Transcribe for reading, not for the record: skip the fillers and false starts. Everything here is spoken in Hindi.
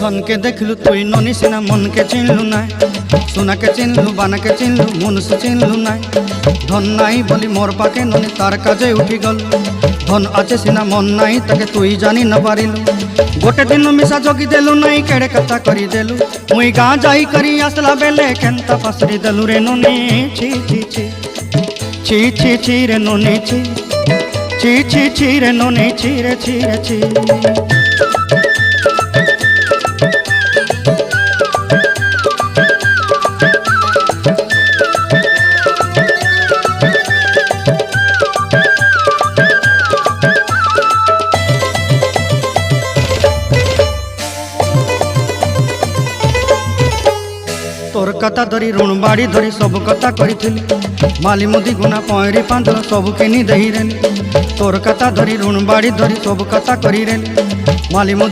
धन के देखलु तुई ननी सिना मन के चिन्हलु ना सोना के चिन्हलु बाना के चिन्हलु मनुष्य चिन्हलु ना धन नाई बोली मोर पाके ननी तार काजे उठी गल धन आचे सिना मन नाई ताके तुई जानी न पारिलु गोटे दिन मिसा जगी देलु नाई केड़े कथा करी देलु मुई गाँ जाई करी आसला बेले केंता फासरी देलु रे ननी छी छी छी छी छी छी रे ननी छी छी छी छी रे ननी छी रे छी रे छी। तोर कथा धरी ऋण बाड़ी धरी सब कथा करी माली मुदी गुना पहरी पांदर सब किनी दही रेली तोर कथा धरी ऋण बाड़ी धरी सब कथा करी रेली माली